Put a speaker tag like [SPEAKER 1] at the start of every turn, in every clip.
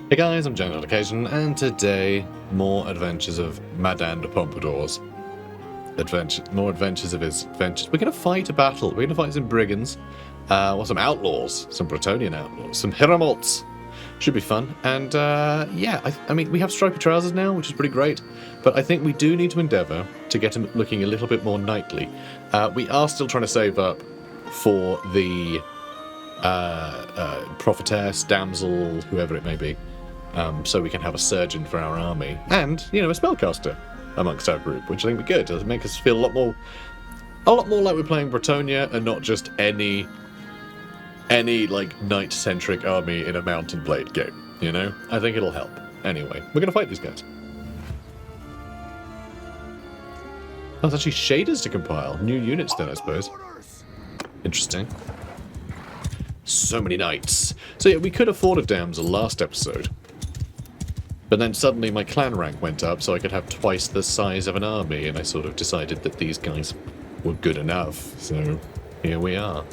[SPEAKER 1] Hey guys, I'm General Occasion, and today, more adventures of Madame de Pompadour's. More adventures of his adventures. We're going to fight a battle. We're going to fight some brigands, or some outlaws, some Bretonnian outlaws, some Hiramolts. Should be fun. And yeah, I mean, we have stripy trousers now, which is pretty great, but I think we do need to endeavour to get him looking a little bit more knightly. We are still trying to save up for the prophetess, damsel, whoever it may be. So we can have a surgeon for our army, and a spellcaster amongst our group, which I think would be good. It'll make us feel a lot more like we're playing Bretonnia and not just any like knight-centric army in a Mountain Blade game. I think it'll help. Anyway, we're gonna fight these guys. Oh, it's actually shaders to compile. New units then, I suppose. Interesting. So many knights. So yeah, we could afford a damsel last episode. But then suddenly my clan rank went up, so I could have twice the size of an army, and I sort of decided that these guys were good enough. So here we are.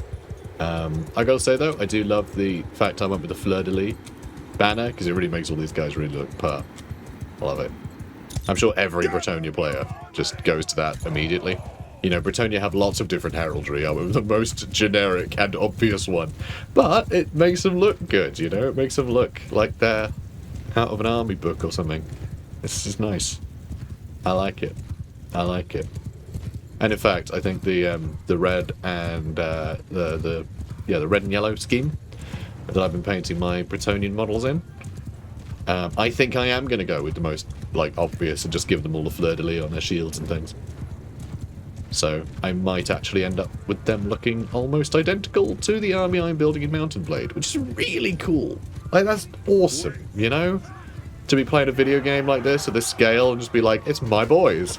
[SPEAKER 1] I gotta say though, I do love the fact I went with the Fleur-de-Lis banner, because it really makes all these guys really look par. I love it. I'm sure every Bretonnia player just goes to that immediately. Bretonnia have lots of different heraldry. I'm the most generic and obvious one. But it makes them look good, It makes them look like they're out of an army book or something. This is nice. I like it. I like it. And in fact, I think the red and the red and yellow scheme that I've been painting my Bretonnian models in, I think I am going to go with the most obvious and just give them all the fleur-de-lis on their shields and things. So I might actually end up with them looking almost identical to the army I'm building in Mountain Blade, which is really cool. That's awesome, To be playing a video game like this at this scale and just be like, it's my boys.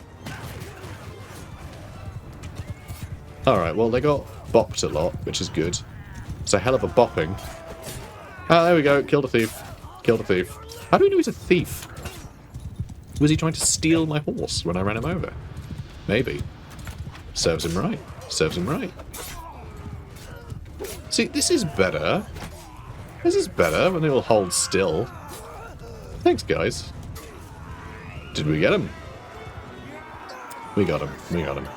[SPEAKER 1] Alright, well, they got bopped a lot, which is good. It's a hell of a bopping. Ah, there we go. Killed a thief. Killed a thief. How do we know he's a thief? Was he trying to steal my horse when I ran him over? Maybe. Serves him right. Serves him right. See, this is better. This is better when they all hold still. Thanks, guys. Did we get him? We got him. We got him.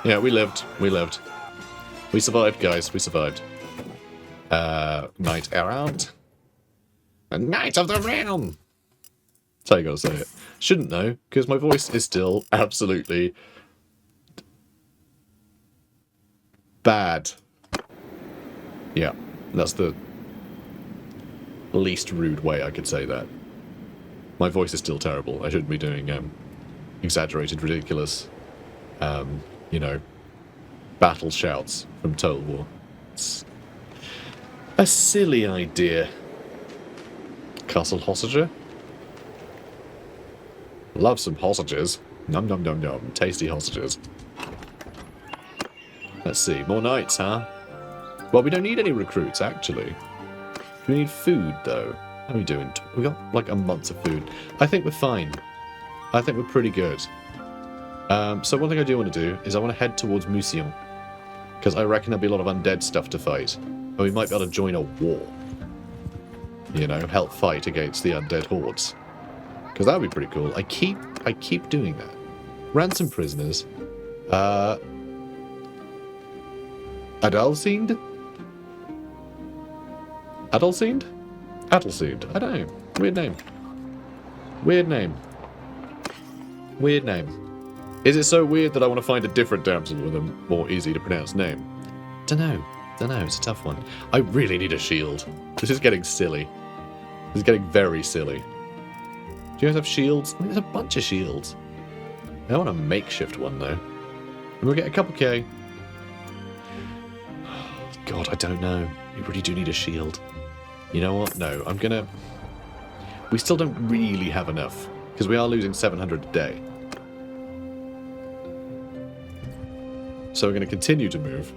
[SPEAKER 1] Yeah, we lived. We lived. We survived, guys. We survived. Knight errant. A knight of the realm! That's how you gotta say it. Shouldn't know, because my voice is still absolutely bad. Yeah, that's the least rude way I could say that. My voice is still terrible. I shouldn't be doing exaggerated, ridiculous, battle shouts from Total War. It's a silly idea. Castle Hostager? Love some hostages. Num num num num. Tasty hostages. Let's see. More knights, huh? Well, we don't need any recruits, actually. We need food, though. How are we doing? We got like a month of food. I think we're fine. I think we're pretty good. So one thing I do want to do is I want to head towards Mousillon, because I reckon there'll be a lot of undead stuff to fight. And we might be able to join a war. Help fight against the undead hordes. Because that would be pretty cool. I keep doing that. Ransom prisoners. Adalseed? Adalseed? Adalseed. I don't know. Weird name. Weird name. Weird name. Is it so weird that I want to find a different damsel with a more easy to pronounce name? Dunno. It's a tough one. I really need a shield. This is getting silly. This is getting very silly. Do you guys have shields? I mean, there's a bunch of shields. I want a makeshift one, though. And we'll get a couple K. God, I don't know. We really do need a shield. You know what? No, I'm gonna... We still don't really have enough, because we are losing 700 a day. So we're going to continue to move.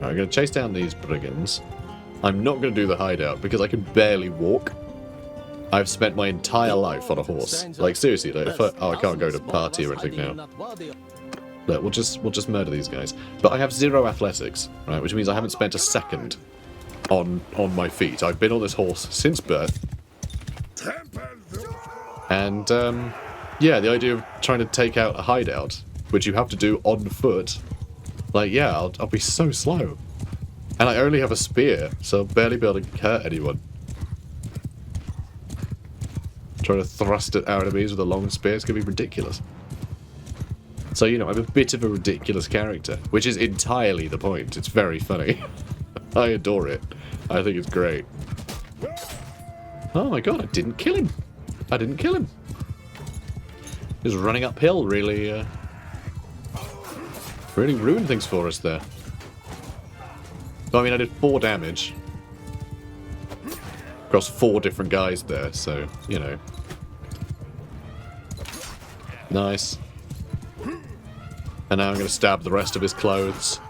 [SPEAKER 1] Right, I'm going to chase down these brigands. I'm not going to do the hideout, because I can barely walk. I've spent my entire life on a horse. Like, seriously, like, I can't go to party or anything now. Look, we'll just murder these guys. But I have 0 athletics, right? Which means I haven't spent a second on my feet. I've been on this horse since birth. And, yeah, the idea of trying to take out a hideout, which you have to do on foot, like, yeah, I'll be so slow. And I only have a spear, so I'll barely be able to hurt anyone. Trying to thrust at our enemies with a long spear is going to be ridiculous. So, you know, I'm a bit of a ridiculous character, which is entirely the point. It's very funny. I adore it. I think it's great. Oh my god, I didn't kill him. I didn't kill him. Just running uphill really, really ruined things for us there. I mean, I did 4 damage. Across 4 different guys there, so, you know. Nice. And now I'm going to stab the rest of his clothes.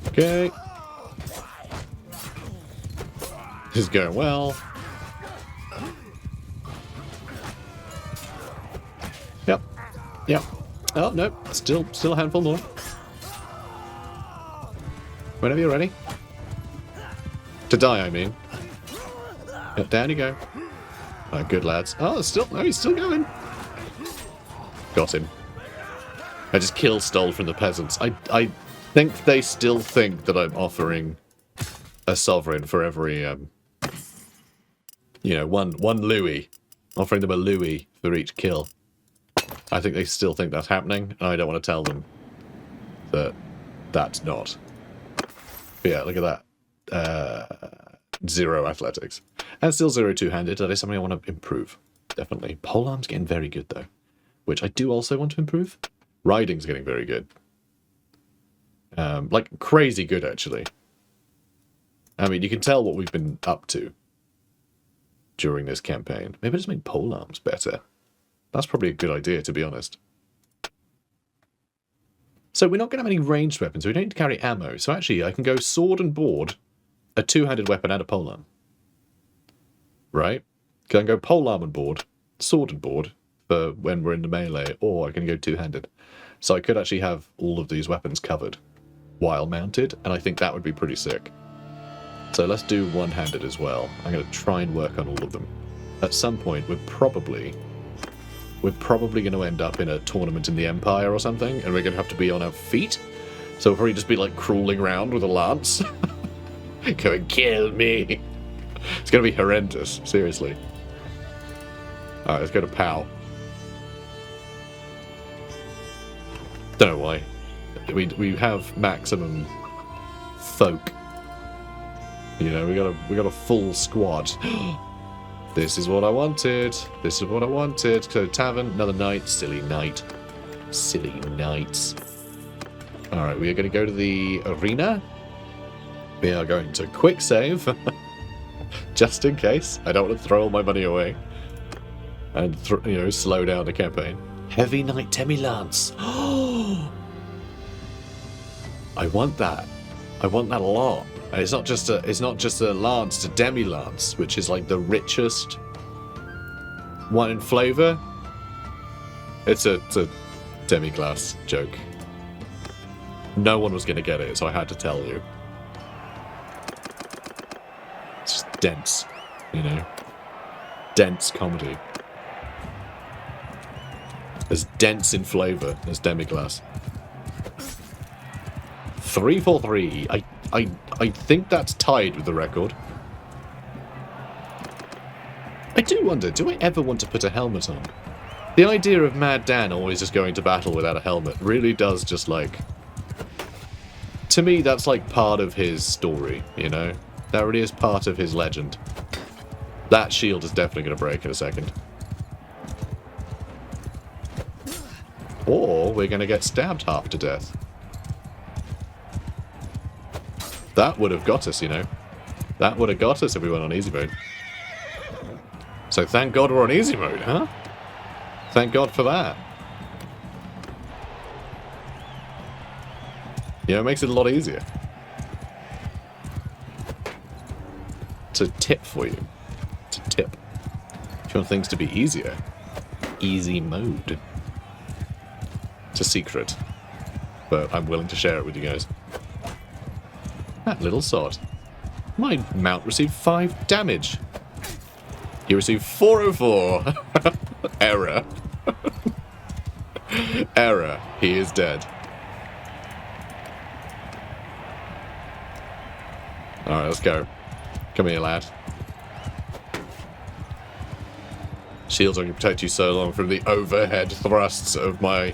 [SPEAKER 1] Okay. This is going well. Yep. Yep. Oh, no. Still a handful more. Whenever you're ready. To die, I mean. Yep, down you go. Oh, good lads. Oh, no, he's still going. Got him. I just stole from the peasants. I think they still think that I'm offering a sovereign for every, you know, one Louis. Offering them a Louis for each kill. I think they still think that's happening, and I don't want to tell them that that's not. But yeah, look at that. 0 athletics. And still 0 two-handed. That is something I want to improve. Definitely. Polearm's getting very good, though. Which I do also want to improve. Riding's getting very good. Like, crazy good, actually. I mean, you can tell what we've been up to during this campaign. Maybe just make polearms better. That's probably a good idea, to be honest. So we're not going to have any ranged weapons, so we don't need to carry ammo. So actually, I can go sword and board, a two-handed weapon and a polearm. Right? Can go polearm and board, sword and board, for when we're in the melee, or I can go two-handed. So I could actually have all of these weapons covered while mounted, and I think that would be pretty sick. So let's do one-handed as well. I'm going to try and work on all of them. At some point, we're probably going to end up in a tournament in the Empire or something, and we're going to have to be on our feet. So we'll probably just be like crawling around with a lance. Going, kill me. It's going to be horrendous, seriously. Alright, let's go to POW. Don't know why. We have maximum folk. You know, we got a full squad. This is what I wanted. This is what I wanted. So tavern, another knight. Silly knight. Silly knights. Alright, we are going to go to the arena. We are going to quick save. Just in case. I don't want to throw all my money away. And, you know, slow down the campaign. Heavy Knight Demi-Lance. I want that. I want that a lot. And it's not just a lance, it's a demi-lance, which is like the richest one in flavour. It's a demi-glace joke. No one was going to get it, so I had to tell you. It's just dense, you know. Dense comedy. As dense in flavour as demi-glace. 343. I think that's tied with the record. I do wonder, do I ever want to put a helmet on? The idea of Mad Dan always just going to battle without a helmet really does just like... To me, that's like part of his story, you know? That really is part of his legend. That shield is definitely going to break in a second. Or we're going to get stabbed half to death. That would have got us, you know. That would have got us if we went on easy mode. So thank God we're on easy mode, huh? Thank God for that. You know, it makes it a lot easier. It's a tip for you. It's a tip. If you want things to be easier, easy mode. It's a secret, but I'm willing to share it with you guys. That little sod. My mount received 5 damage. He received 404. Error. Error. He is dead. Alright, let's go. Come here, lad. Shields only protect you so long from the overhead thrusts of my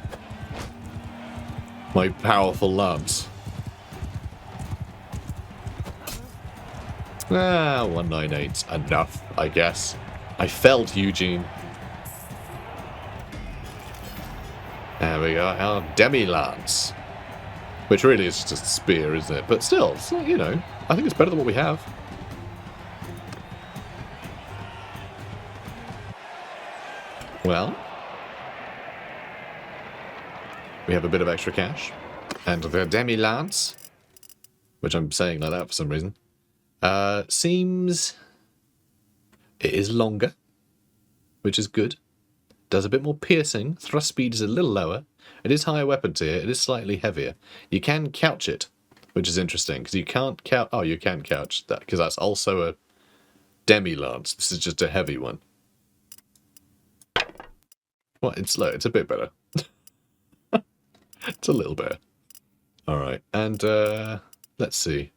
[SPEAKER 1] powerful lance. 198's enough, I guess. I felled Eugene. There we go, our demi-lance. Which really is just a spear, isn't it? But still, it's like, you know, I think it's better than what we have. Well, we have a bit of extra cash. And the demi-lance, which I'm saying like that for some reason, seems it is longer, which is good. Does a bit more piercing. Thrust speed is a little lower. It is higher weapon tier. It is slightly heavier. You can couch it, which is interesting because you can't couch. Oh, you can couch that because that's also a demi-lance. This is just a heavy one. Well, it's low. It's a bit better. It's a little better. All right, and let's see.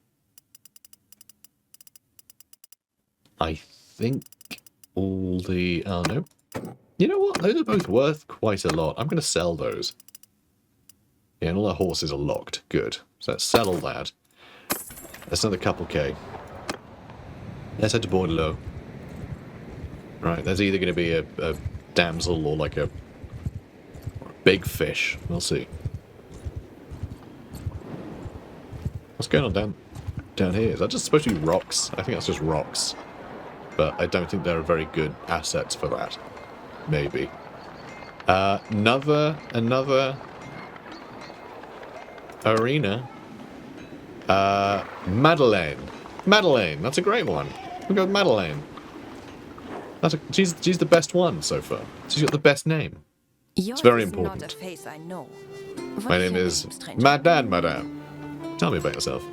[SPEAKER 1] I think all the... Oh, no. You know what? Those are both worth quite a lot. I'm going to sell those. Yeah, and all our horses are locked. Good. So let's sell all that. That's another couple K. Let's head to Bordeleaux. Right, there's either going to be a damsel or like a big fish. We'll see. What's going on down here? Is that just supposed to be rocks? I think that's just rocks. But I don't think there are very good assets for that. Maybe. Another arena. Madeleine. Madeleine, that's a great one. We'll go with Madeleine. She's the best one so far. She's got the best name. It's very important.
[SPEAKER 2] Not a face I know.
[SPEAKER 1] My name is Madame. Tell me about yourself.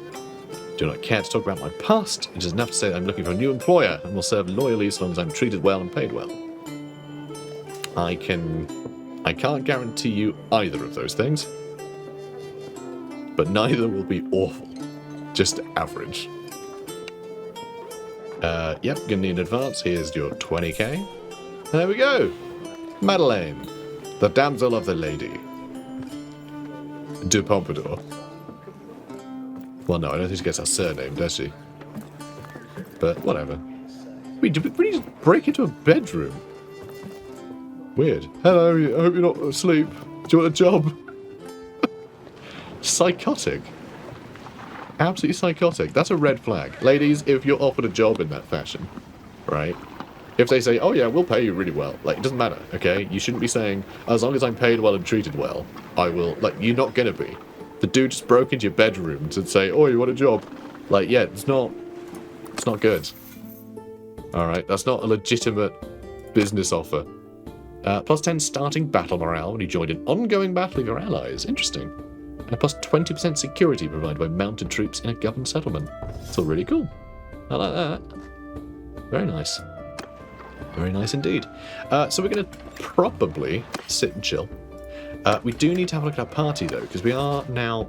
[SPEAKER 1] Do not care to talk about my past. It is enough to say that I'm looking for a new employer and will serve loyally as long as I'm treated well and paid well. I can't guarantee you either of those things, but neither will be awful. Just average. Yep, gonna need an advance. Here's your 20k. There we go. Madeleine, the damsel of the lady. De Pompadour. Well, no, I don't think she gets her surname, does she? But whatever. Wait, did we just break into a bedroom? Weird. Hello, I hope you're not asleep. Do you want a job? Psychotic. Absolutely psychotic. That's a red flag. Ladies, if you're offered a job in that fashion, right? If they say, oh yeah, we'll pay you really well. Like, it doesn't matter, okay? You shouldn't be saying, as long as I'm paid well and treated well, I will... Like, you're not gonna be. The dude just broke into your bedroom to say, oh, you want a job? Like, yeah, it's not good. Alright, that's not a legitimate business offer. Plus 10 starting battle morale when you joined an ongoing battle with your allies. Interesting. And plus 20% security provided by mounted troops in a governed settlement. It's all really cool. I like that. Very nice. Very nice indeed. So we're going to probably sit and chill. We do need to have a look at our party, though, because we are now...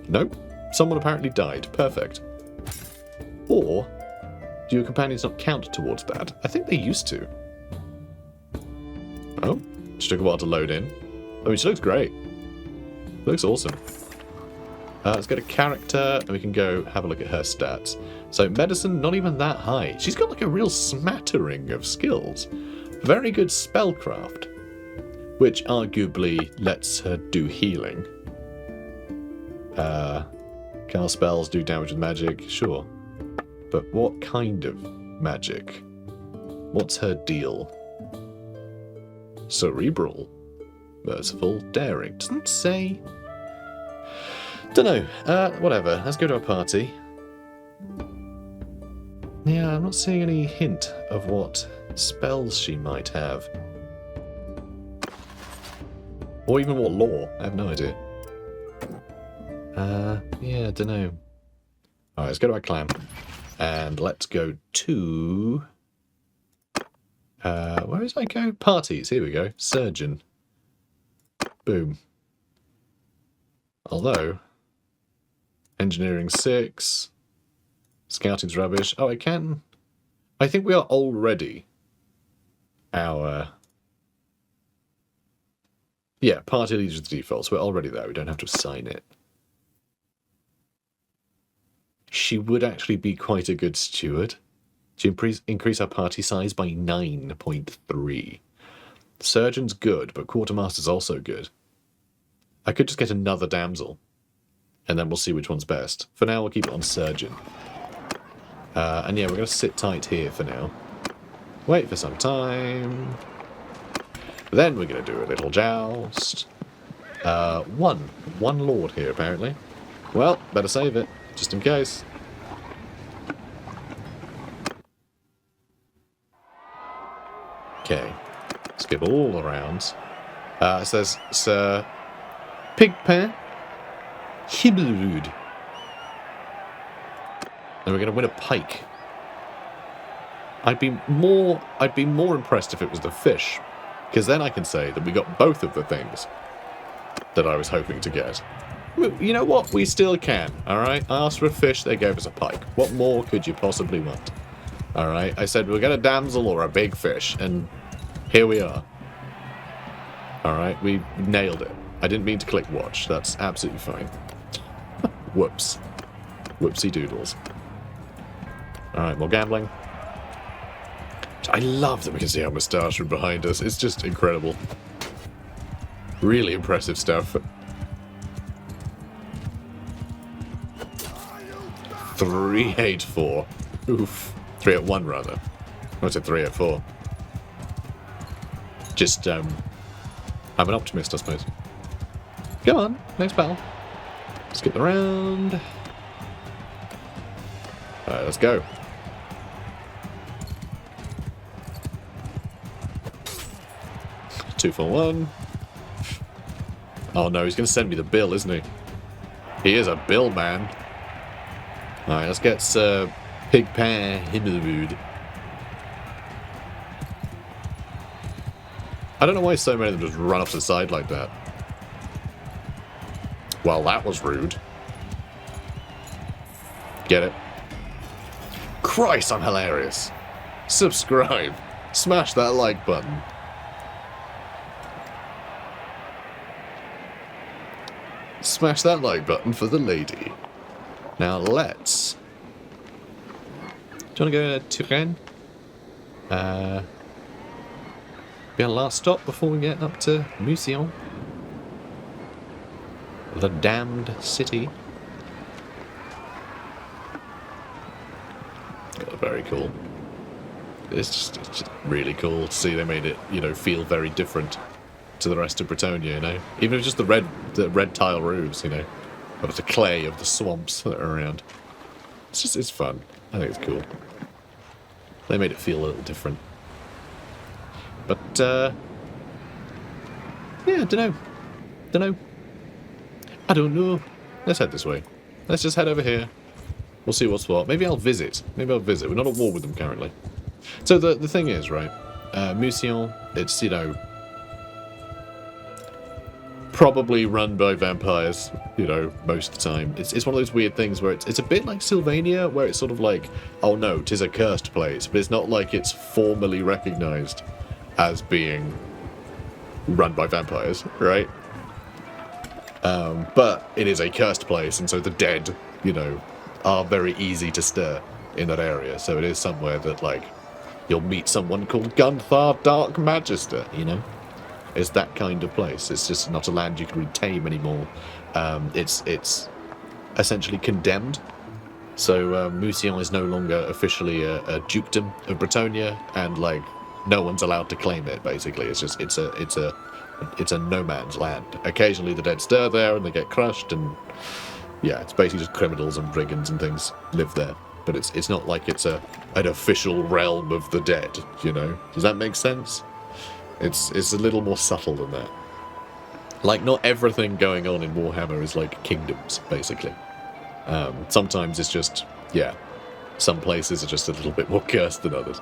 [SPEAKER 1] Nope. Someone apparently died. Perfect. Or do your companions not count towards that? I think they used to. Oh, she took a while to load in. I mean, she looks great. Looks awesome. Let's go to character, and we can go have a look at her stats. So medicine, not even that high. She's got like a real smattering of skills. Very good spellcraft, which arguably lets her do healing. Cast spells, do damage with magic, sure. But what kind of magic? What's her deal? Cerebral. Merciful. Daring. Doesn't say. Dunno. Whatever. Let's go to a party. Yeah, I'm not seeing any hint of what spells she might have. Or even what law. I have no idea. Yeah, I don't know. Alright, let's go to our clan. And let's go to... where is I go? Parties. Here we go. Surgeon. Boom. Although... Engineering 6. Scouting's rubbish. Oh, I can... I think we are already our... Yeah, party leader is the default, so we're already there. We don't have to assign it. She would actually be quite a good steward. To increase our party size by 9.3. Surgeon's good, but Quartermaster's also good. I could just get another damsel, and then we'll see which one's best. For now, we'll keep it on Surgeon. And yeah, we're going to sit tight here for now. Wait for some time. Then we're going to do a little joust. One lord here, apparently. Well, better save it, just in case. Okay, skip all the rounds. It says, Sir Pigpen Hibelrud. And we're going to win a pike. I'd be more impressed if it was the fish, because then I can say that we got both of the things that I was hoping to get. You know what? We still can, alright? I asked for a fish, they gave us a pike. What more could you possibly want? Alright, I said we'll get a damsel or a big fish, and here we are. Alright, we nailed it. I didn't mean to click watch, that's absolutely fine. Whoops. Whoopsie doodles. Alright, more gambling. I love that we can see our moustache from behind us. It's just incredible. Really impressive stuff. 384. Oof. 381 rather. What's it? 384. Just I'm an optimist, I suppose. Come on, next battle. Skip the round. Alright, let's go. Two for one. Oh no, he's going to send me the bill, isn't he? He is a bill man. Alright, let's get Pigpen Himmelwood. I don't know why so many of them just run off to the side like that. Well, that was rude. Get it? Christ, I'm hilarious. Subscribe. Smash that like button. Smash that like button for the lady. Now let's... Do you want to go to Turenne? Be our last stop before we get up to Mousillon. The damned city. Oh, very cool. It's just really cool to see they made it, you know, feel very different to the rest of Bretonnia, you know. Even if it's just the red tile roofs, you know, of the clay of the swamps that are around. It's fun. I think it's cool. They made it feel a little different. But yeah, I don't know. Let's head this way. Let's just head over here. We'll see what's what. Maybe I'll visit. We're not at war with them currently. So the thing is, right, Mousillon, it's, you know, probably run by vampires, you know, most of the time. It's one of those weird things where it's a bit like Sylvania, where it's sort of like, oh no, 'tis a cursed place, but it's not like it's formally recognized as being run by vampires, right? But it is a cursed place, and so the dead, you know, are very easy to stir in that area. So it is somewhere that, like, you'll meet someone called Gunthar Dark Magister, you know? It's that kind of place. It's just not a land you can really tame anymore. It's essentially condemned. So Mousillon is no longer officially a dukedom of Bretonnia, and, like, no one's allowed to claim it, basically. It's just, it's a no man's land. Occasionally the dead stir there and they get crushed, and yeah, it's basically just criminals and brigands and things live there. but it's not like it's an official realm of the dead, you know? Does that make sense? It's a little more subtle than that. Like, not everything going on in Warhammer is like kingdoms, basically. Sometimes it's just, yeah, some places are just a little bit more cursed than others.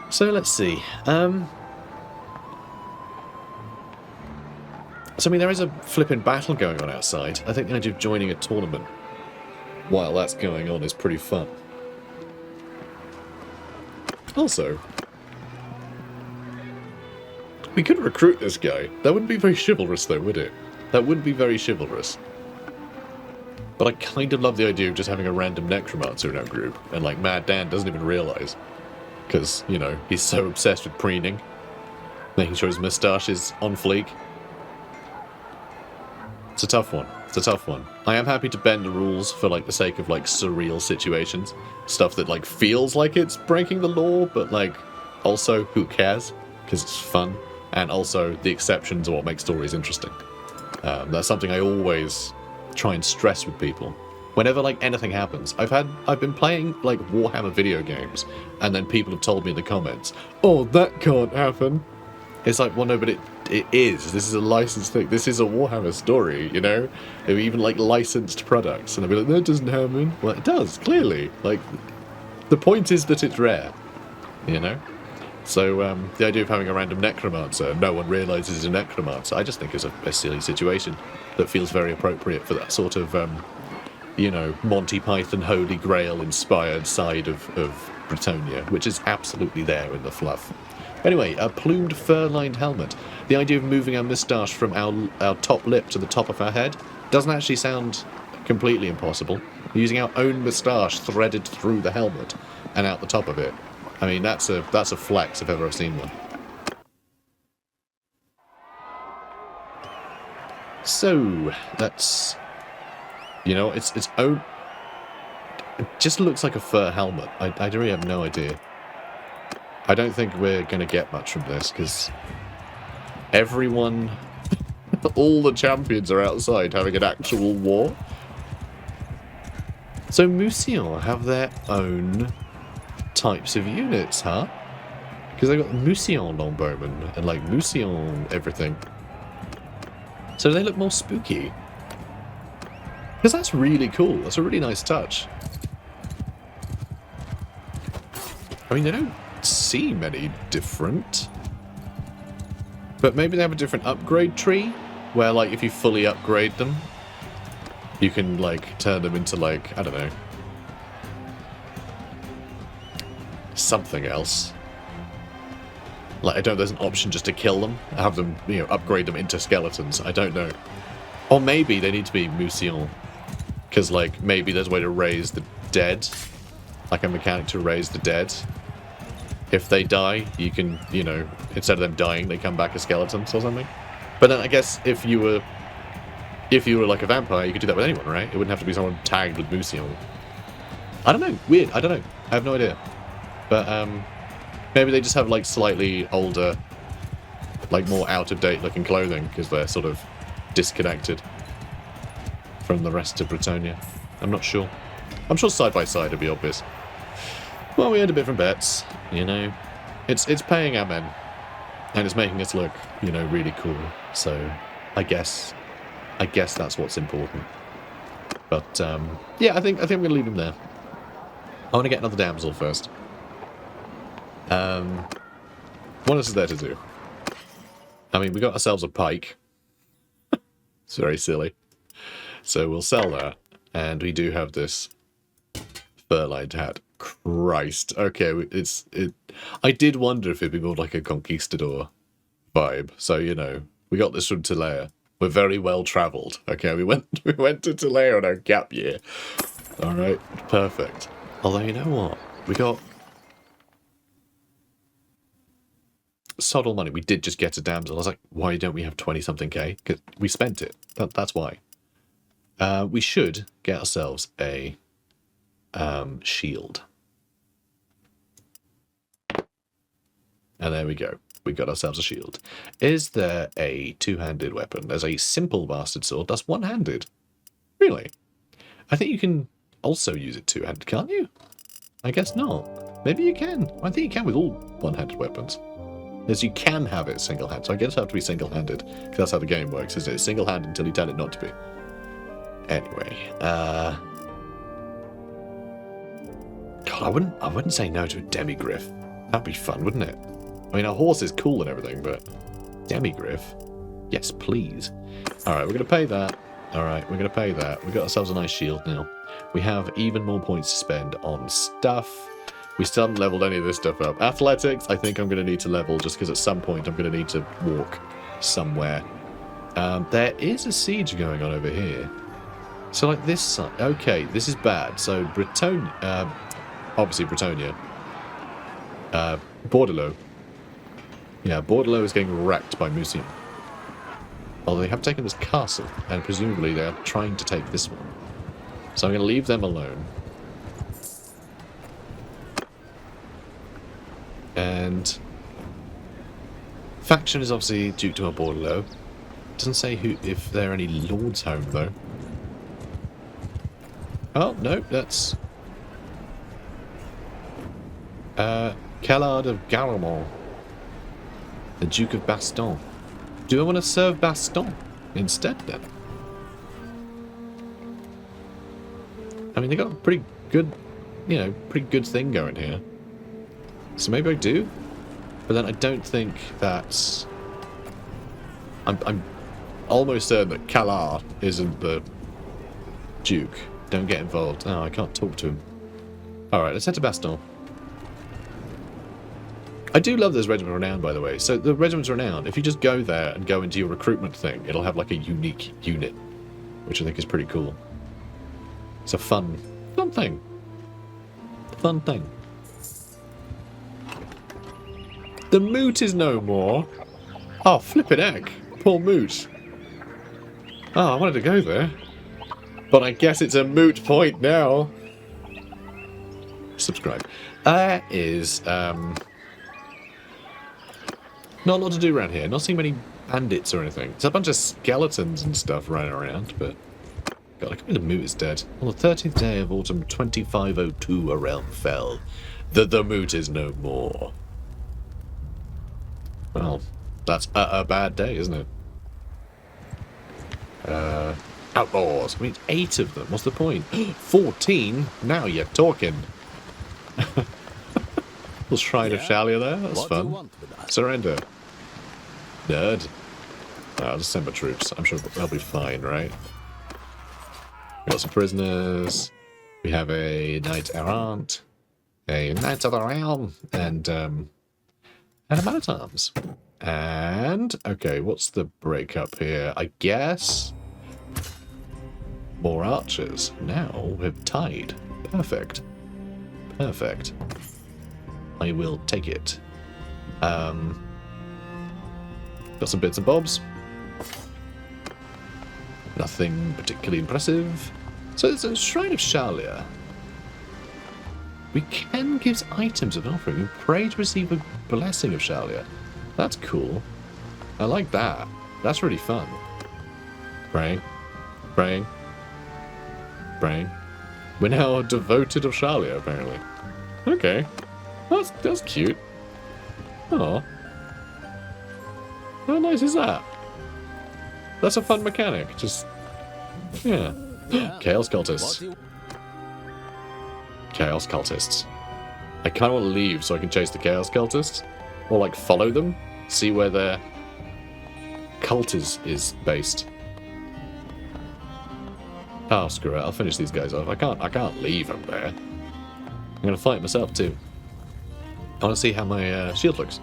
[SPEAKER 1] So let's see. So I mean, there is a flipping battle going on outside. I think the idea of joining a tournament while that's going on is pretty fun. Also, we could recruit this guy. That wouldn't be very chivalrous, though, would it? That wouldn't be very chivalrous. But I kind of love the idea of just having a random necromancer in our group, and like Mad Dan doesn't even realise. Because, you know, he's so obsessed with preening. Making sure his moustache is on fleek. It's a tough one. It's a tough one. I am happy to bend the rules for like the sake of like surreal situations. Stuff that like feels like it's breaking the law, but like also who cares? Because it's fun. And also the exceptions are what make stories interesting. That's something I always try and stress with people. Whenever like anything happens, I've been playing like Warhammer video games, and then people have told me in the comments, "Oh, that can't happen." It's like, well, no, but it is. This is a licensed thing. This is a Warhammer story, you know? They're even like licensed products, and they'll be like, that doesn't happen. Well, it does, clearly. Like, the point is that it's rare, you know? So the idea of having a random necromancer, no one realises it's a necromancer, I just think is a silly situation that feels very appropriate for that sort of, you know, Monty Python Holy Grail inspired side of Bretonnia, which is absolutely there in the fluff. Anyway, a plumed fur-lined helmet. The idea of moving our moustache from our top lip to the top of our head doesn't actually sound completely impossible. Using our own moustache threaded through the helmet and out the top of it. I mean, that's a flex if ever I've seen one. So, that's... You know, it's own... It just looks like a fur helmet. I really have no idea. I don't think we're going to get much from this, because everyone, all the champions are outside having an actual war. So Mousillon have their own types of units, huh? Because they've got Mousillon longbowmen and like Mousillon everything. So they look more spooky. Because that's really cool. That's a really nice touch. I mean, they don't seem any different, but maybe they have a different upgrade tree where like if you fully upgrade them you can like turn them into like, I don't know, something else. Like, I don't know, there's an option just to kill them, have them, you know, upgrade them into skeletons. I don't know. Or maybe they need to be Mousillon, because like maybe there's a way to raise the dead, like a mechanic to raise the dead. If they die, you can, you know, instead of them dying, they come back as skeletons or something. But then I guess if you were like a vampire, you could do that with anyone, right? It wouldn't have to be someone tagged with Mousillon. I don't know. Weird. I don't know. I have no idea. But maybe they just have like slightly older, like more out-of-date looking clothing because they're sort of disconnected from the rest of Bretonnia. I'm not sure. I'm sure side by side would be obvious. Well, we earned a bit from bets, you know. It's paying our men, and it's making us look, you know, really cool. So, I guess that's what's important. But yeah, I think I'm gonna leave him there. I want to get another damsel first. What else is there to do? I mean, we got ourselves a pike. It's very silly. So we'll sell that, and we do have this fur-lined hat. Christ. Okay, I did wonder if it'd be more like a conquistador vibe. So, you know, we got this from Talea. We're very well travelled. Okay, we went to Talea on our gap year. Alright, perfect. Although, you know what? We got subtle money. We did just get a damsel. I was like, why don't we have 20-something K? Because we spent it. That's why. We should get ourselves a shield. And there we go. We got ourselves a shield. Is there a two-handed weapon? There's a simple bastard sword that's one-handed. Really? I think you can also use it two-handed, can't you? I guess not. Maybe you can. I think you can with all one-handed weapons. Yes, you can have it single-handed, so I guess it have to be single-handed. Because that's how the game works, isn't it? It's single-handed until you tell it not to be. Anyway, God, I wouldn't say no to a demigriff. That'd be fun, wouldn't it? I mean, a horse is cool and everything, but demigriff? Yes, please. Alright, we're going to pay that. Alright, we're going to pay that. We've got ourselves a nice shield now. We have even more points to spend on stuff. We still haven't leveled any of this stuff up. Athletics, I think I'm going to need to level just because at some point I'm going to need to walk somewhere. There is a siege going on over here. So like this side. Okay, this is bad. So Bretonnia, obviously Bretonnia. Bordeleaux. Yeah, Bordeleaux is getting wrecked by Mousillon. Although they have taken this castle, and presumably they are trying to take this one. So I'm going to leave them alone. And faction is obviously Duke de Bordeleaux. Doesn't say who, if there are any lords home though. Oh no, that's Kellard of Garamond, the Duke of Baston. Do I want to serve Baston instead then? I mean, they got a pretty good, you know, pretty good thing going here. So maybe I do, but then I don't think that's. I'm almost certain that Kellard isn't the Duke. Don't get involved. Oh, I can't talk to him. All right, let's head to Baston. I do love this Regiment Renown, by the way. So the Regiment Renown, if you just go there and go into your recruitment thing, it'll have like a unique unit, which I think is pretty cool. It's a fun thing. Fun thing. The Moot is no more. Oh, flippin' heck. Poor Moot. Oh, I wanted to go there. But I guess it's a moot point now. Subscribe. There is, not a lot to do around here. Not seeing many bandits or anything. There's a bunch of skeletons and stuff running around, but God, I can't believe the Moot is dead. On the 30th day of autumn 2502, a realm fell. The Moot is no more. Well, that's a bad day, isn't it? Outlaws. I mean, 8 of them. What's the point? 14? Now you're talking. Little Shrine of Shallya there. That's fun. Surrender. Nerd. I'll just send my troops. I'm sure they'll be fine, right? We got some prisoners. We have a knight errant, a knight of the realm, and a man at arms. And okay, what's the breakup here? I guess more archers. Now we've tied. Perfect. Perfect. I will take it. Got some bits and bobs. Nothing particularly impressive. So it's a Shrine of Shallya. We can give items of an offering and pray to receive a blessing of Shallya. That's cool. I like that. That's really fun. Praying. Praying. Praying. We're now devoted of Shallya, apparently. Okay. That's cute. Oh. How nice is that? That's a fun mechanic. Just, yeah. Chaos cultists. Chaos cultists. I kind of want to leave so I can chase the chaos cultists, or like follow them, see where their cult is based. Oh, screw it! I'll finish these guys off. I can't leave them there. I'm gonna fight myself too. I want to see how my shield looks.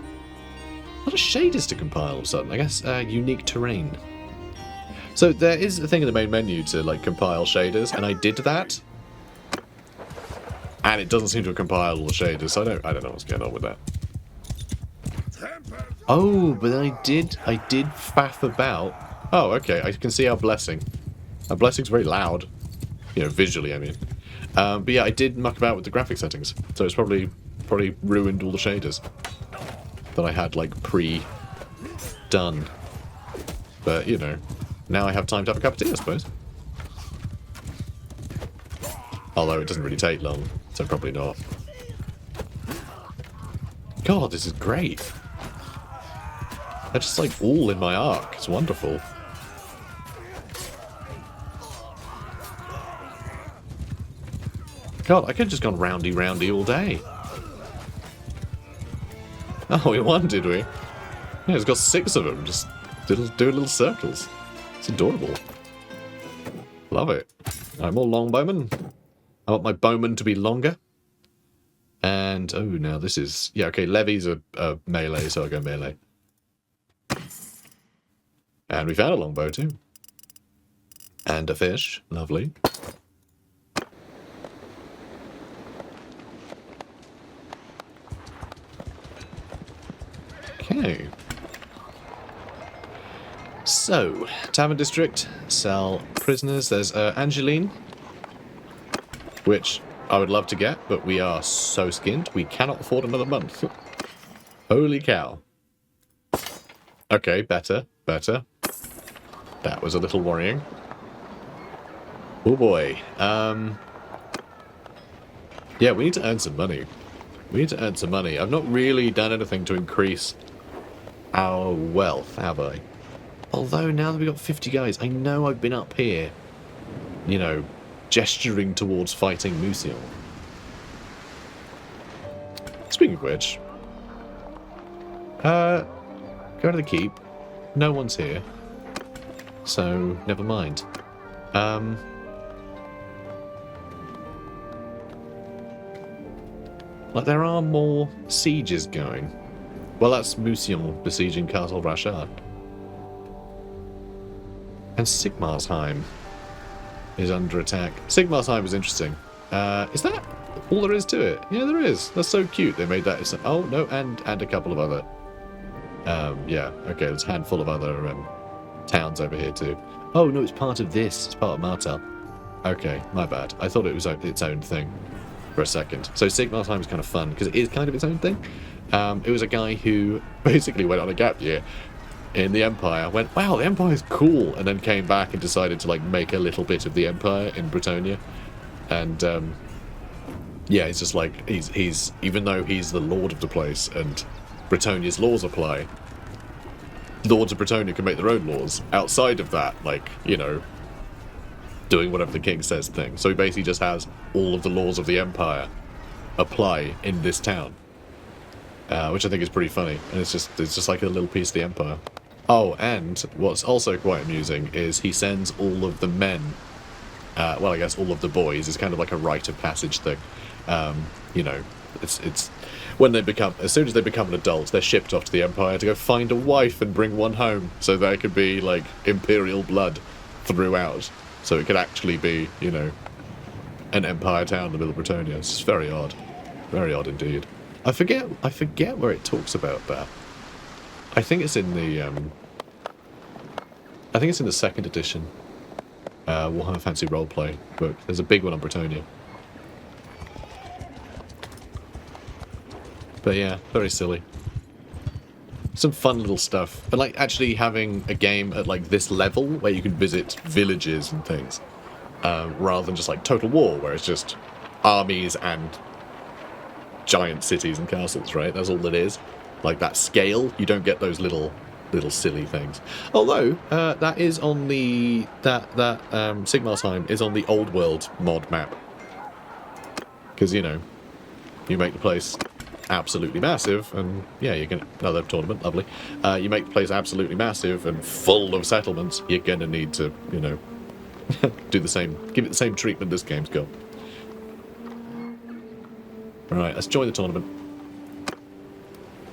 [SPEAKER 1] A lot of shaders to compile all of a sudden. I guess unique terrain. So there is a thing in the main menu to like compile shaders, and I did that, and it doesn't seem to have compiled all the shaders. So I don't know what's going on with that. Oh, but I did faff about. Oh, okay. I can see our blessing. Our blessing's very loud, you know, visually. I mean, but yeah, I did muck about with the graphic settings, so it's probably ruined all the shaders that I had like pre-done. But you know, now I have time to have a cup of tea, I suppose. Although it doesn't really take long, so probably not. God, this is great. They're just like all in my arc. It's wonderful. God, I could have just gone roundy all day. Oh, we won, did we? Yeah, it's got 6 of them, just doing little circles. It's adorable. Love it. Alright, more longbowmen. I want my bowmen to be longer. And, oh, now this is... Yeah, okay, levies are melee, so I'll go melee. And we found a longbow, too. And a fish. Lovely. Okay. So, Tavern District, sell prisoners. There's Angeline, which I would love to get, but we are so skinned, we cannot afford another month. Holy cow. Okay, better. That was a little worrying. Oh boy. Yeah, we need to earn some money. I've not really done anything to increase our wealth, have I? Although, now that we've got 50 guys, I know I've been up here, you know, gesturing towards fighting Mousillon. Speaking of which, go to the keep. No one's here, so never mind. Like, there are more sieges going. Well, that's Mousillon besieging Castle Rashad. And Sigmarsheim is under attack. Sigmarsheim is interesting. Is that all there is to it? Yeah, there is. That's so cute. They made that. Oh, no, and a couple of other... yeah, okay, there's a handful of other towns over here, too. Oh, no, it's part of this. It's part of Martel. Okay, my bad. I thought it was its own thing for a second. So Sigmarsheim is kind of fun, because it is kind of its own thing. It was a guy who basically went on a gap year in the Empire, went, wow, the Empire's cool, and then came back and decided to, like, make a little bit of the Empire in Bretonnia. And, yeah, he's just like, he's even though he's the lord of the place and Bretonnia's laws apply, lords of Bretonnia can make their own laws outside of that, like, you know, doing whatever the king says thing. So he basically just has all of the laws of the Empire apply in this town. Which I think is pretty funny, and it's just like a little piece of the Empire. Oh, and what's also quite amusing is he sends all of the men, well, I guess all of the boys, it's kind of like a rite of passage thing. You know, it's when they become, as soon as they become an adult, they're shipped off to the Empire to go find a wife and bring one home, so there could be like imperial blood throughout, so it could actually be, you know, an Empire town in the middle of Bretonnia. It's very odd indeed. I forget where it talks about that. I think it's in the second edition Warhammer Fantasy Roleplay book. There's a big one on Bretonnia. But yeah, very silly. Some fun little stuff. But like actually having a game at like this level where you can visit villages and things, rather than just like Total War where it's just armies and giant cities and castles, right? That's all it is. Like that scale, you don't get those little silly things. Although that is on the Sigmarsheim is on the Old World mod map, because you know you make the place absolutely massive, and yeah, you're gonna another tournament, lovely. You make the place absolutely massive and full of settlements. You're gonna need to, you know, do the same, give it the same treatment this game's got. Alright, let's join the tournament.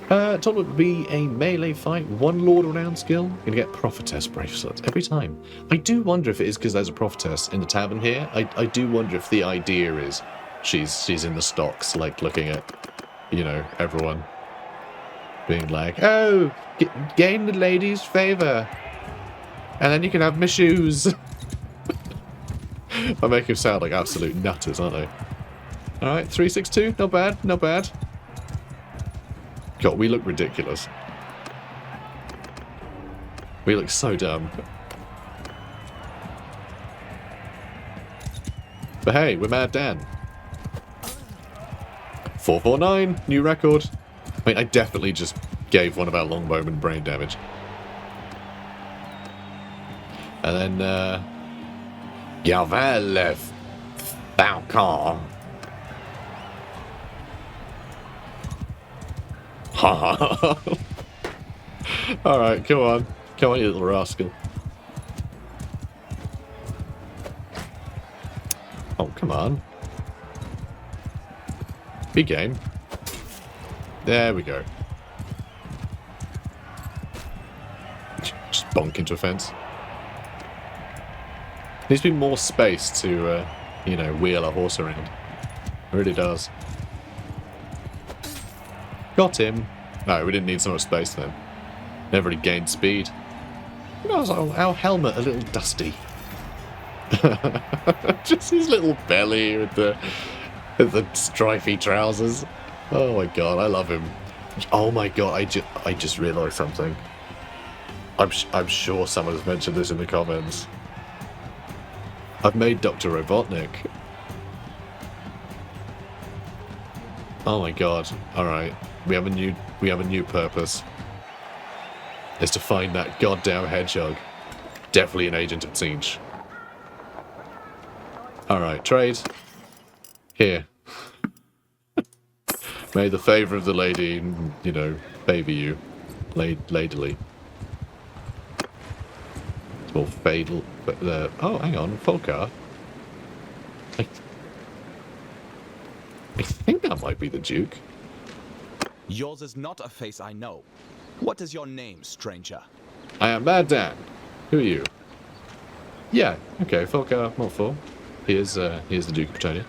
[SPEAKER 1] Tournament would be a melee fight, one Lord renown skill. You're gonna get Prophetess bracelets every time. I do wonder if it is because there's a Prophetess in the tavern here. I do wonder if the idea is she's in the stocks, like looking at, you know, everyone being like, oh, gain the lady's favour, and then you can have my shoes. I make him sound like absolute nutters, aren't they? Alright, 362, not bad, not bad. God, we look ridiculous. We look so dumb. But hey, we're Mad Dan. 449, new record. I mean, I definitely just gave one of our longbowmen brain damage. And then, Yavel Falcon. Alright, come on. Come on, you little rascal. Oh, come on. Big game. There we go. Just bonk into a fence. Needs to be more space to, you know, wheel a horse around. It really does. Got him. No, we didn't need so much space then. Never really gained speed. Our helmet a little dusty. Just his little belly with the stripy trousers. Oh my god, I love him. Oh my god, I just realised something. I'm sure someone has mentioned this in the comments. I've made Dr. Robotnik. Oh my god. Alright. We have a new purpose. It's to find that goddamn hedgehog. Definitely an agent of Siege. Alright, trade. Here. May the favour of the lady, you know, favour you. Ladily. Small fatal. Oh, hang on. Folkar. I think that might be the Duke.
[SPEAKER 2] Yours is not a face I know. What is your name, stranger?
[SPEAKER 1] I am Mad Dan. Who are you? Yeah, okay, Folkar Montfort. He is the Duke of Bretonnia.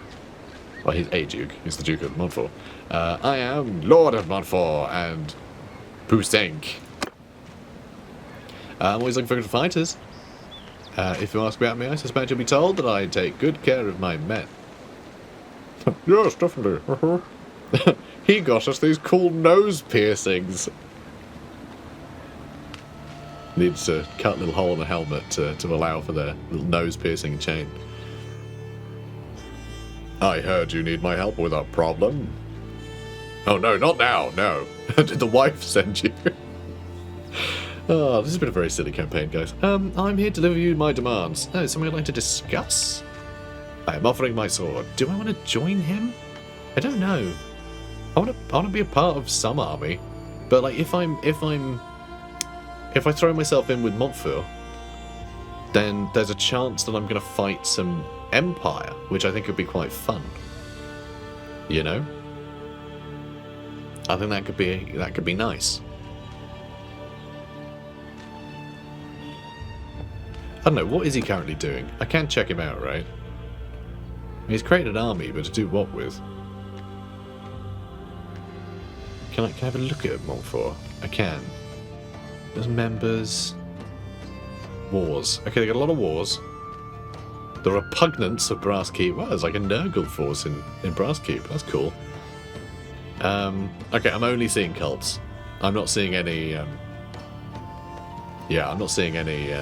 [SPEAKER 1] Well, he's a Duke. He's the Duke of Montfort. I am Lord of Montfort and Pousenc. I'm always looking for good fighters. If you ask about me, I suspect you'll be told that I take good care of my men. Yes, definitely. He got us these cool nose piercings. Needs to cut a little hole in the helmet to allow for the little nose piercing chain. I heard you need my help with a problem. Oh no, not now, no. Did the wife send you? Oh, this has been a very silly campaign, guys. I'm here to deliver you my demands. Oh, something I'd like to discuss? I am offering my sword. Do I want to join him? I don't know. I want to be a part of some army, but like if I throw myself in with Montfort, then there's a chance that I'm going to fight some Empire, which I think would be quite fun. You know? I think that could be nice. I don't know, what is he currently doing? I can check him out, right? He's created an army, but to do what with? Can I have a look at Montfort? I can. There's members. Wars. Okay, they got a lot of wars. The repugnance of Brass Keep. Wow, there's like a Nurgle force in Brass Keep. That's cool. Okay, I'm only seeing cults. I'm not seeing any. Yeah, I'm not seeing any.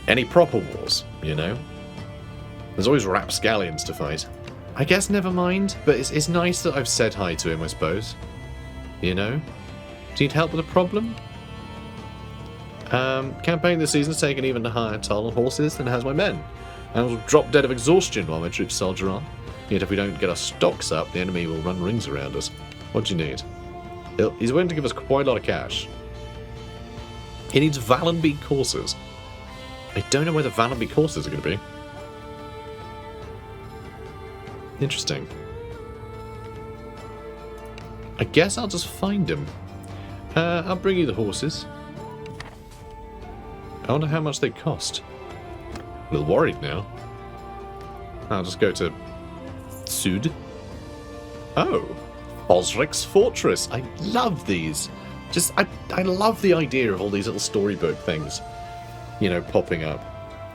[SPEAKER 1] Any proper wars, you know? There's always rapscallions to fight. I guess never mind, but it's nice that I've said hi to him, I suppose. You know? Do you need help with a problem? Campaign this season has taken even a higher toll on horses than it has my men. And will drop dead of exhaustion while my troops soldier on. Yet if we don't get our stocks up, the enemy will run rings around us. What do you need? He's willing to give us quite a lot of cash. He needs Valanby coursers. I don't know where the Valanby coursers are going to be. Interesting. I guess I'll just find him. I'll bring you the horses. I wonder how much they cost. A little worried now. I'll just go to Soude. Oh, Fozzrik's Fortress. I love these. I love the idea of all these little storybook things, you know, popping up.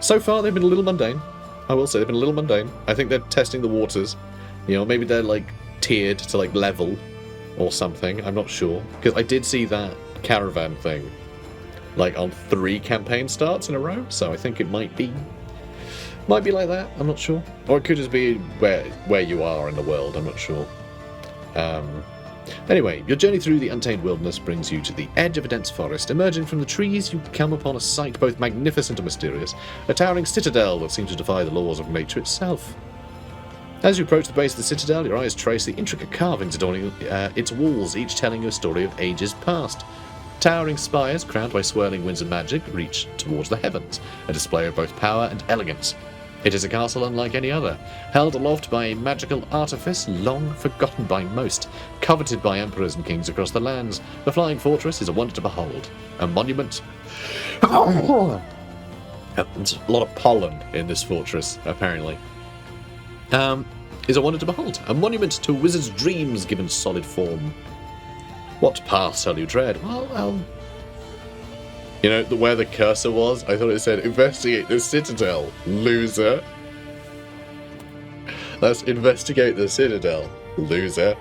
[SPEAKER 1] So far, they've been a little mundane. I will say they've been a little mundane. I think they're testing the waters. You know, maybe they're like tiered to like level or something. I'm not sure, because I did see that caravan thing like on 3 campaign starts in a row, so I think it might be like that. I'm not sure, or it could just be where you are in the world. I'm not sure. Anyway, your journey through the untamed wilderness brings you to the edge of a dense forest. Emerging from the trees, you come upon a sight both magnificent and mysterious, a towering citadel that seems to defy the laws of nature itself. As you approach the base of the citadel, your eyes trace the intricate carvings adorning its walls, each telling you a story of ages past. Towering spires, crowned by swirling winds of magic, reach towards the heavens, a display of both power and elegance. It is a castle unlike any other, held aloft by a magical artifice long forgotten by most, coveted by emperors and kings across the lands. The flying fortress is a wonder to behold, a monument. There's a lot of pollen in this fortress, apparently. Is a wonder to behold, a monument to wizard's dreams given solid form. What path shall you tread? Well, you know, where the cursor was, I thought it said, investigate the citadel, loser. Let's investigate the citadel, loser.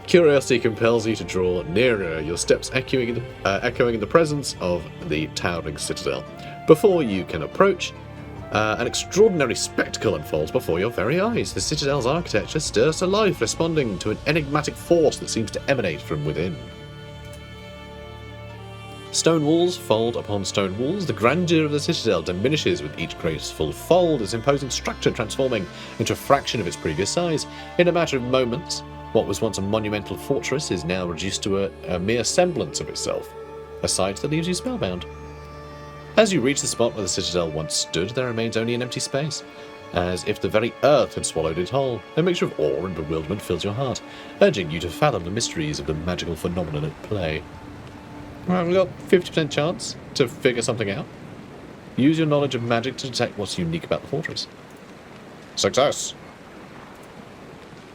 [SPEAKER 1] Curiosity compels you to draw nearer, your steps echoing in the presence of the towering citadel. Before you can approach, an extraordinary spectacle unfolds before your very eyes. The citadel's architecture stirs to life, responding to an enigmatic force that seems to emanate from within. Stone walls fold upon stone walls. The grandeur of the citadel diminishes with each graceful fold, its imposing structure transforming into a fraction of its previous size. In a matter of moments, what was once a monumental fortress is now reduced to a mere semblance of itself, a sight that leaves you spellbound. As you reach the spot where the citadel once stood, there remains only an empty space, as if the very earth had swallowed it whole. A mixture of awe and bewilderment fills your heart, urging you to fathom the mysteries of the magical phenomenon at play. Well, we've got 50% chance to figure something out. Use your knowledge of magic to detect what's unique about the fortress. Success!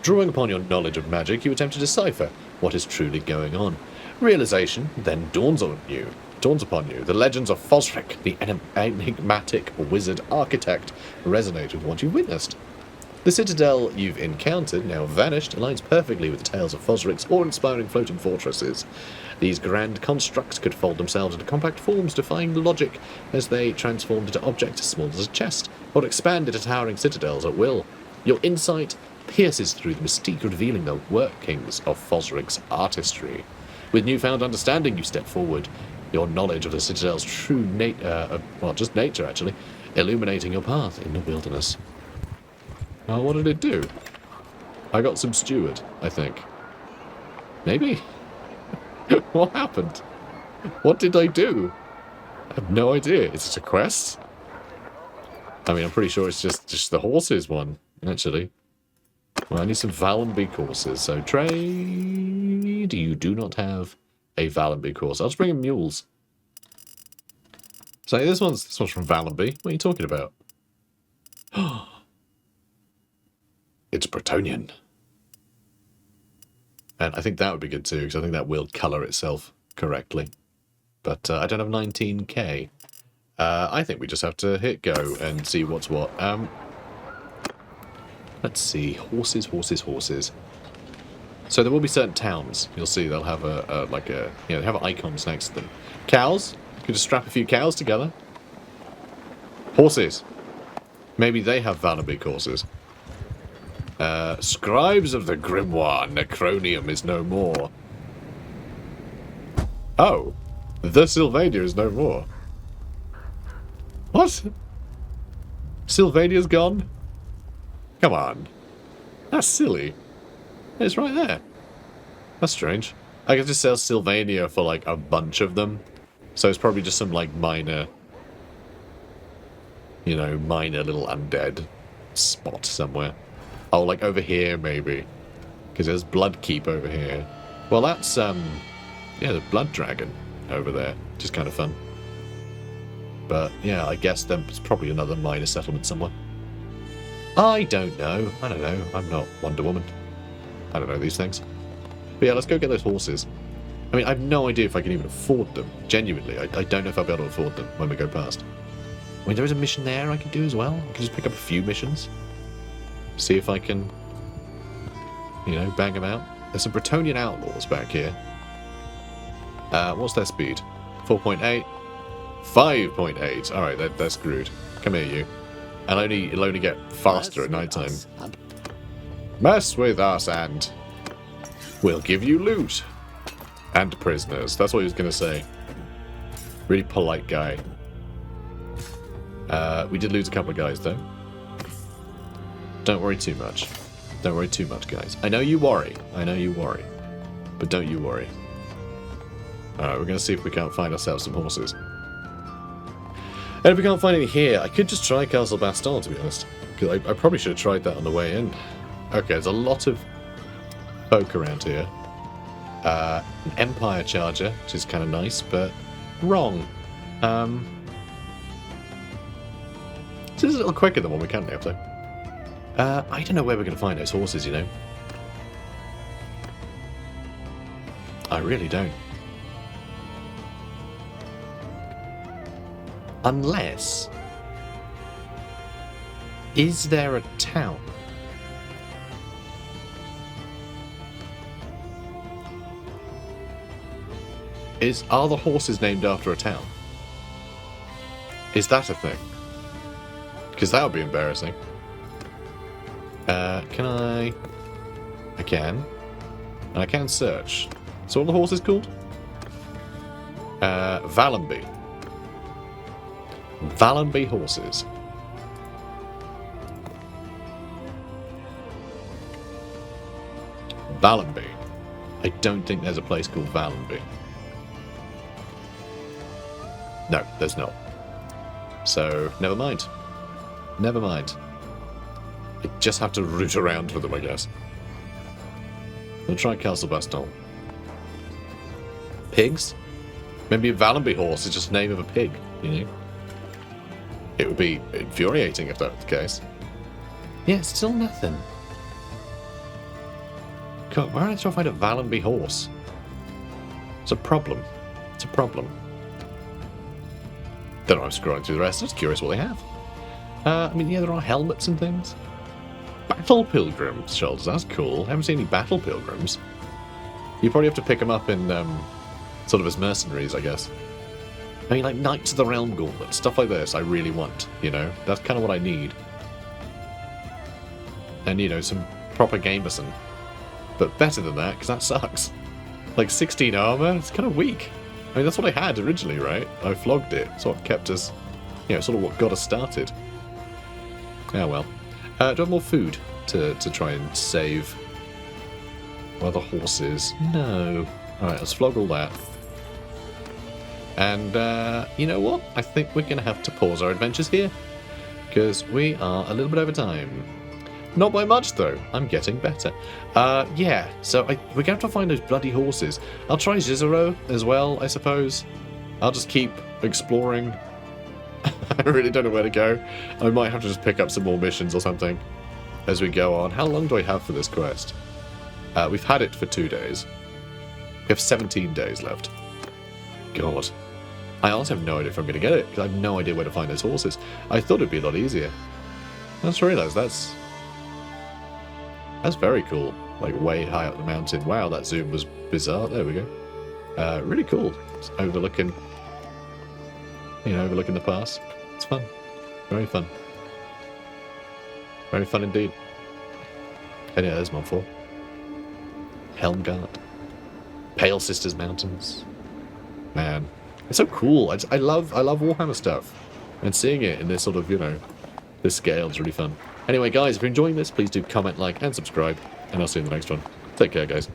[SPEAKER 1] Drawing upon your knowledge of magic, you attempt to decipher what is truly going on. Realization then dawns upon you. The legends of Fozzrik, the enigmatic wizard architect, resonate with what you've witnessed. The citadel you've encountered, now vanished, aligns perfectly with the tales of Fozzrik's awe-inspiring floating fortresses. These grand constructs could fold themselves into compact forms, defying logic as they transformed into objects as small as a chest, or expand into towering citadels at will. Your insight pierces through the mystique, revealing the workings of Fozzrik's artistry. With newfound understanding, you step forward, your knowledge of the citadel's true just nature, actually, illuminating your path in the wilderness. Oh, what did it do? I got some steward, I think. Maybe? What happened? What did I do? I have no idea. Is it a quest? I mean, I'm pretty sure it's just the horses one, actually. Well, I need some Valanby courses, so trade. You do not have a Valanby course. I'll just bring in mules. So this one's from Valanby. What are you talking about? It's Bretonnian. And I think that would be good too, because I think that will colour itself correctly. But I don't have 19k. I think we just have to hit go and see what's what. Let's see. Horses. So there will be certain towns. You'll see they'll have they have icons next to them. Cows. You could just strap a few cows together. Horses. Maybe they have Valanby courses. Scribes of the Grimoire, Necronium is no more. Oh, the Sylvania is no more. What? Sylvania's gone? Come on. That's silly. It's right there. That's strange. I could just sell Sylvania for like a bunch of them. So it's probably just some like minor little undead spot somewhere. Oh, like over here, maybe. Because there's Bloodkeep over here. Well, that's, the Blood Dragon over there. Which is kind of fun. But, yeah, I guess there's probably another minor settlement somewhere. I don't know. I'm not Wonder Woman. I don't know these things. But yeah, let's go get those horses. I mean, I have no idea if I can even afford them. Genuinely, I don't know if I'll be able to afford them when we go past. I mean, there is a mission there I can do as well. I can just pick up a few missions. See if I can, bang them out. There's some Bretonnian outlaws back here. What's their speed? 4.8. 5.8. Alright, that's screwed. Come here, you. And it'll only get faster at night time. Mess with us and we'll give you loot. And prisoners. That's what he was going to say. Really polite guy. We did lose a couple of guys, though. Don't worry too much. Don't worry too much, guys. I know you worry. I know you worry. But don't you worry. Alright, we're going to see if we can't find ourselves some horses. And if we can't find any here, I could just try Castle Baston, to be honest. Because I probably should have tried that on the way in. Okay, there's a lot of folk around here. An Empire Charger, which is kind of nice, but wrong. This is a little quicker than what we currently have, though. I don't know where we're going to find those horses, you know. I really don't. Unless... Is there a town? Are the horses named after a town? Is that a thing? Because that would be embarrassing. Can I... I can. And I can search. So what are the horses called? Valanby. Valanby horses. Valanby. I don't think there's a place called Valanby. No, there's not. So, never mind. Never mind. I just have to root around for them, I guess. We'll try Castle Baston. Pigs? Maybe a Valanby horse is just the name of a pig, you know? It would be infuriating if that was the case. Yeah, still nothing. God, where did I find a Valanby horse? It's a problem. It's a problem. Don't know, I'm scrolling through the rest. I'm just curious what they have. I mean, yeah, there are helmets and things. Battle Pilgrims shoulders, that's cool. I haven't seen any Battle Pilgrims. You probably have to pick them up in, sort of as mercenaries, I guess. I mean, like Knights of the Realm Gauntlet, stuff like this I really want, you know? That's kind of what I need. And, you know, some proper gamison. But better than that, because that sucks. Like, 16 armor? It's kind of weak. I mean, that's what I had originally, right? I flogged it. Sort of kept us, you know, sort of what got us started. Oh, well. Do I have more food to try and save? What are the horses? No. Alright, let's flog all that. And, you know what? I think we're going to have to pause our adventures here. Because we are a little bit over time. Not by much, though. I'm getting better. Yeah, so we're going to have to find those bloody horses. I'll try Cicero as well, I suppose. I'll just keep exploring. I really don't know where to go. I might have to just pick up some more missions or something as we go on. How long do I have for this quest? We've had it for 2 days. We have 17 days left. God. I honestly have no idea if I'm going to get it, because I have no idea where to find those horses. I thought it'd be a lot easier. I just realised that's very cool. Like, way high up the mountain. Wow, that zoom was bizarre. There we go. Really cool. It's overlooking... You know, overlooking the pass. It's fun. Very fun. Very fun indeed. And yeah, there's Mod 4. Helmgard. Pale Sisters Mountains. Man. It's so cool. I love Warhammer stuff. And seeing it in this sort of, you know, this scale is really fun. Anyway, guys, if you're enjoying this, please do comment, like, and subscribe. And I'll see you in the next one. Take care, guys.